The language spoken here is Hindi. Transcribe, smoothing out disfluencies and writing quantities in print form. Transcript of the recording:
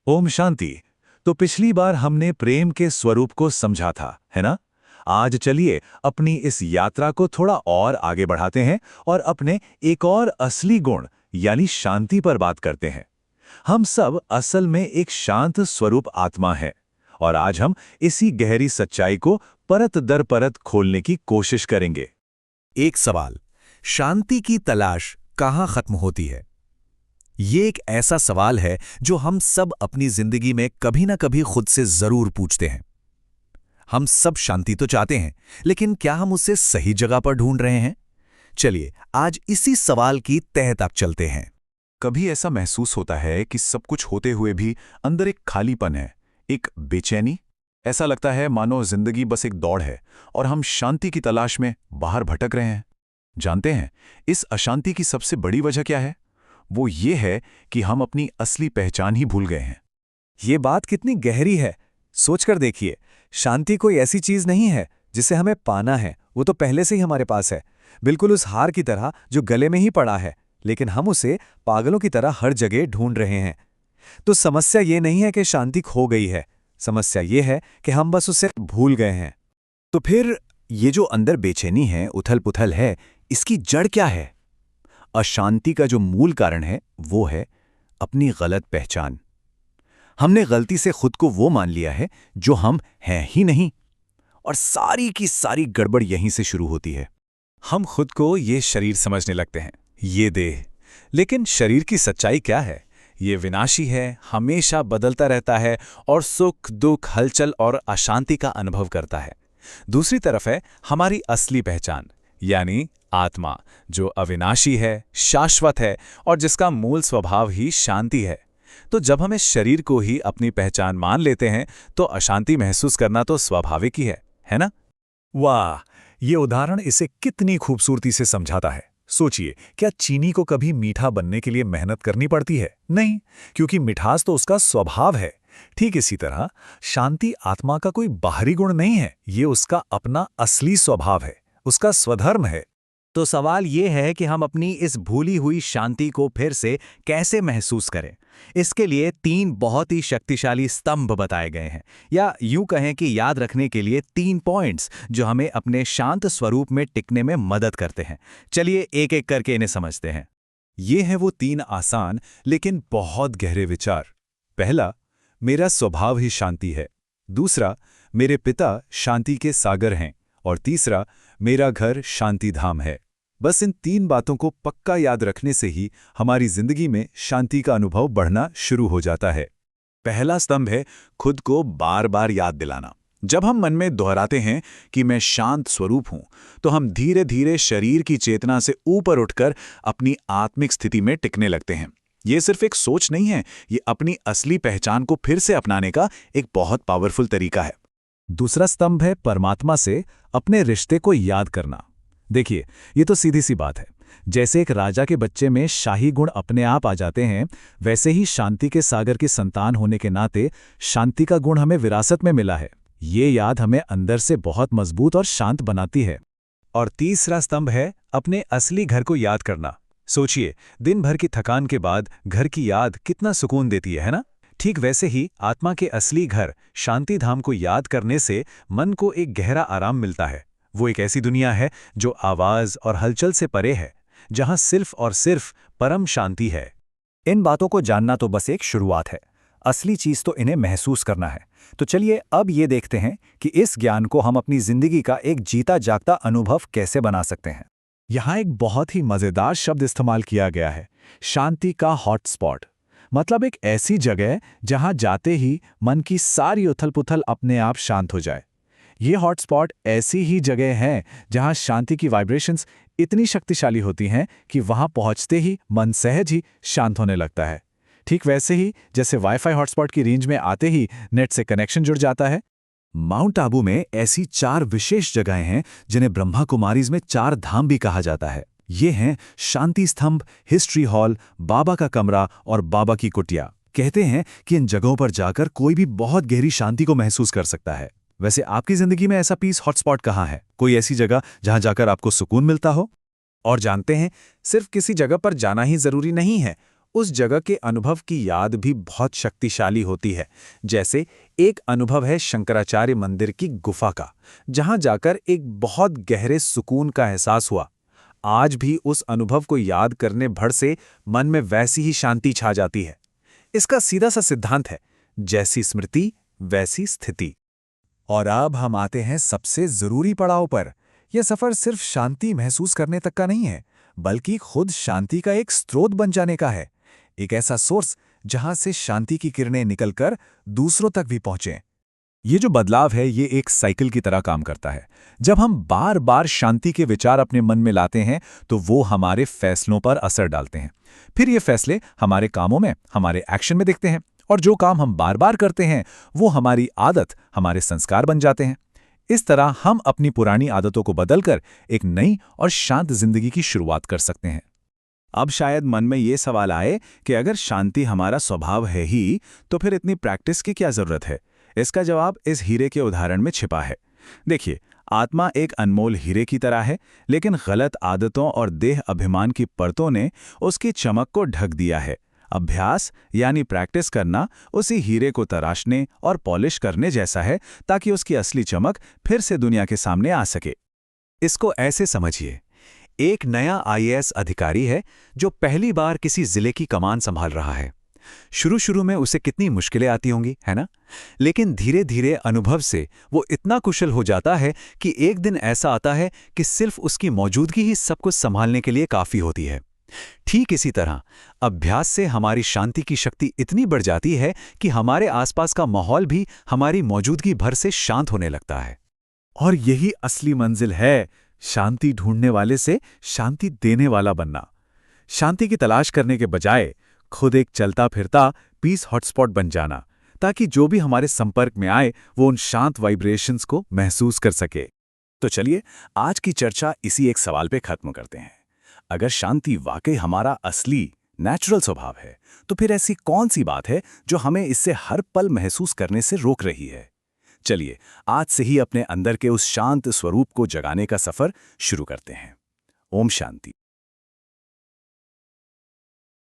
ओम शांति। तो पिछली बार हमने प्रेम के स्वरूप को समझा था, है ना? आज चलिए अपनी इस यात्रा को थोड़ा और आगे बढ़ाते हैं और अपने एक और असली गुण यानी शांति पर बात करते हैं। हम सब असल में एक शांत स्वरूप आत्मा है और आज हम इसी गहरी सच्चाई को परत दर परत खोलने की कोशिश करेंगे। एक सवाल, शांति की तलाश कहाँ खत्म होती है? ये एक ऐसा सवाल है जो हम सब अपनी जिंदगी में कभी ना कभी खुद से जरूर पूछते हैं। हम सब शांति तो चाहते हैं, लेकिन क्या हम उसे सही जगह पर ढूंढ रहे हैं? चलिए आज इसी सवाल की तह तक चलते हैं। कभी ऐसा महसूस होता है कि सब कुछ होते हुए भी अंदर एक खालीपन है, एक बेचैनी। ऐसा लगता है मानो जिंदगी बस एक दौड़ है और हम शांति की तलाश में बाहर भटक रहे हैं। जानते हैं इस अशांति की सबसे बड़ी वजह क्या है? वो ये है कि हम अपनी असली पहचान ही भूल गए हैं। ये बात कितनी गहरी है, सोचकर देखिए। शांति कोई ऐसी चीज नहीं है जिसे हमें पाना है, वो तो पहले से ही हमारे पास है, बिल्कुल उस हार की तरह जो गले में ही पड़ा है, लेकिन हम उसे पागलों की तरह हर जगह ढूंढ रहे हैं। तो समस्या ये नहीं है कि शांति खो गई है, समस्या ये है कि हम बस उसे भूल गए हैं। तो फिर ये जो अंदर बेचैनी है, उथल पुथल है, इसकी जड़ क्या है? अशांति का जो मूल कारण है वो है अपनी गलत पहचान। हमने गलती से खुद को वो मान लिया है जो हम हैं ही नहीं, और सारी की सारी गड़बड़ यहीं से शुरू होती है। हम खुद को ये शरीर समझने लगते हैं, ये देह। लेकिन शरीर की सच्चाई क्या है? ये विनाशी है, हमेशा बदलता रहता है और सुख दुख, हलचल और अशांति का अनुभव करता है। दूसरी तरफ है हमारी असली पहचान, यानी आत्मा, जो अविनाशी है, शाश्वत है और जिसका मूल स्वभाव ही शांति है। तो जब हम इस शरीर को ही अपनी पहचान मान लेते हैं तो अशांति महसूस करना तो स्वाभाविक ही है ना? वाह, ये उदाहरण इसे कितनी खूबसूरती से समझाता है। सोचिए, क्या चीनी को कभी मीठा बनने के लिए मेहनत करनी पड़ती है? नहीं, क्योंकि मिठास तो उसका स्वभाव है। ठीक इसी तरह शांति आत्मा का कोई बाहरी गुण नहीं है, ये उसका अपना असली स्वभाव है, उसका स्वधर्म है। तो सवाल ये है कि हम अपनी इस भूली हुई शांति को फिर से कैसे महसूस करें। इसके लिए 3 बहुत ही शक्तिशाली स्तंभ बताए गए हैं, या यूं कहें कि याद रखने के लिए 3 पॉइंट्स जो हमें अपने शांत स्वरूप में टिकने में मदद करते हैं। चलिए एक एक करके इन्हें समझते हैं। ये हैं वो 3 आसान लेकिन बहुत गहरे विचार। पहला, मेरा स्वभाव ही शांति है। दूसरा, मेरे पिता शांति के सागर हैं। और तीसरा, मेरा घर शांति धाम है। बस इन 3 बातों को पक्का याद रखने से ही हमारी जिंदगी में शांति का अनुभव बढ़ना शुरू हो जाता है। पहला स्तंभ है खुद को बार बार याद दिलाना। जब हम मन में दोहराते हैं कि मैं शांत स्वरूप हूं, तो हम धीरे धीरे शरीर की चेतना से ऊपर उठकर अपनी आत्मिक स्थिति में टिकने लगते हैं। ये सिर्फ एक सोच नहीं है, ये अपनी असली पहचान को फिर से अपनाने का एक बहुत पावरफुल तरीका है। दूसरा स्तंभ है परमात्मा से अपने रिश्ते को याद करना। देखिए, ये तो सीधी सी बात है। जैसे एक राजा के बच्चे में शाही गुण अपने आप आ जाते हैं, वैसे ही शांति के सागर की संतान होने के नाते शांति का गुण हमें विरासत में मिला है। ये याद हमें अंदर से बहुत मजबूत और शांत बनाती है। और तीसरा स्तंभ है अपने असली घर को याद करना। सोचिए, दिन भर की थकान के बाद घर की याद कितना सुकून देती है ना? ठीक वैसे ही आत्मा के असली घर शांति धाम को याद करने से मन को एक गहरा आराम मिलता है। वो एक ऐसी दुनिया है जो आवाज और हलचल से परे है, जहां सिर्फ और सिर्फ परम शांति है। इन बातों को जानना तो बस एक शुरुआत है, असली चीज तो इन्हें महसूस करना है। तो चलिए अब ये देखते हैं कि इस ज्ञान को हम अपनी जिंदगी का एक जीता जागता अनुभव कैसे बना सकते हैं। यहाँ एक बहुत ही मजेदार शब्द इस्तेमाल किया गया है, शांति का हॉटस्पॉट। मतलब एक ऐसी जगह जहां जाते ही मन की सारी उथल पुथल अपने आप शांत हो जाए। ये हॉटस्पॉट ऐसी ही जगह है जहां शांति की वाइब्रेशंस इतनी शक्तिशाली होती हैं कि वहां पहुंचते ही मन सहज ही शांत होने लगता है। ठीक वैसे ही जैसे वाईफाई हॉटस्पॉट की रेंज में आते ही नेट से कनेक्शन जुड़ जाता है। माउंट आबू में ऐसी 4 विशेष जगहें हैं जिन्हें ब्रह्मा कुमारीज में 4 धाम भी कहा जाता है। ये हैं शांति स्तंभ, हिस्ट्री हॉल, बाबा का कमरा और बाबा की कुटिया। कहते हैं कि इन जगहों पर जाकर कोई भी बहुत गहरी शांति को महसूस कर सकता है। वैसे आपकी जिंदगी में ऐसा पीस हॉटस्पॉट कहाँ है? कोई ऐसी जगह जहां जाकर आपको सुकून मिलता हो? और जानते हैं, सिर्फ किसी जगह पर जाना ही जरूरी नहीं है, उस जगह के अनुभव की याद भी बहुत शक्तिशाली होती है। जैसे एक अनुभव है शंकराचार्य मंदिर की गुफा का, जहां जाकर एक बहुत गहरे सुकून का एहसास हुआ। आज भी उस अनुभव को याद करने भर से मन में वैसी ही शांति छा जाती है। इसका सीधा सा सिद्धांत है, जैसी स्मृति वैसी स्थिति। और अब हम आते हैं सबसे जरूरी पड़ाव पर। यह सफर सिर्फ शांति महसूस करने तक का नहीं है, बल्कि खुद शांति का एक स्रोत बन जाने का है। एक ऐसा सोर्स जहां से शांति की किरणें निकलकर दूसरों तक भी पहुंचें। ये जो बदलाव है, ये एक साइकिल की तरह काम करता है। जब हम बार बार शांति के विचार अपने मन में लाते हैं, तो वो हमारे फैसलों पर असर डालते हैं। फिर ये फैसले हमारे कामों में, हमारे एक्शन में दिखते हैं, और जो काम हम बार बार करते हैं, वो हमारी आदत, हमारे संस्कार बन जाते हैं। इस तरह हम अपनी पुरानी आदतों को बदलकर एक नई और शांत जिंदगी की शुरुआत कर सकते हैं। अब शायद मन में ये सवाल आए कि अगर शांति हमारा स्वभाव है ही, तो फिर इतनी प्रैक्टिस की क्या जरूरत है? इसका जवाब इस हीरे के उदाहरण में छिपा है। देखिए, आत्मा एक अनमोल हीरे की तरह है, लेकिन गलत आदतों और देह अभिमान की परतों ने उसकी चमक को ढक दिया है। अभ्यास यानी प्रैक्टिस करना उसी हीरे को तराशने और पॉलिश करने जैसा है, ताकि उसकी असली चमक फिर से दुनिया के सामने आ सके। इसको ऐसे समझिए, एक नया आईएएस अधिकारी है जो पहली बार किसी जिले की कमान संभाल रहा है। शुरू में उसे कितनी मुश्किलें आती होंगी, है ना? लेकिन धीरे धीरे अनुभव से वो इतना कुशल हो जाता है कि एक दिन ऐसा आता है कि सिर्फ उसकी मौजूदगी ही सब कुछ संभालने के लिए काफी होती है। ठीक इसी तरह अभ्यास से हमारी शांति की शक्ति इतनी बढ़ जाती है कि हमारे आसपास का माहौल भी हमारी मौजूदगी भर से शांत होने लगता है। और यही असली मंजिल है, शांति ढूंढने वाले से शांति देने वाला बनना। शांति की तलाश करने के बजाय खुद एक चलता फिरता पीस हॉटस्पॉट बन जाना, ताकि जो भी हमारे संपर्क में आए वो उन शांत वाइब्रेशंस को महसूस कर सके। तो चलिए आज की चर्चा इसी एक सवाल पे खत्म करते हैं। अगर शांति वाकई हमारा असली नेचुरल स्वभाव है, तो फिर ऐसी कौन सी बात है जो हमें इससे हर पल महसूस करने से रोक रही है? चलिए आज से ही अपने अंदर के उस शांत स्वरूप को जगाने का सफर शुरू करते हैं। ओम शांति।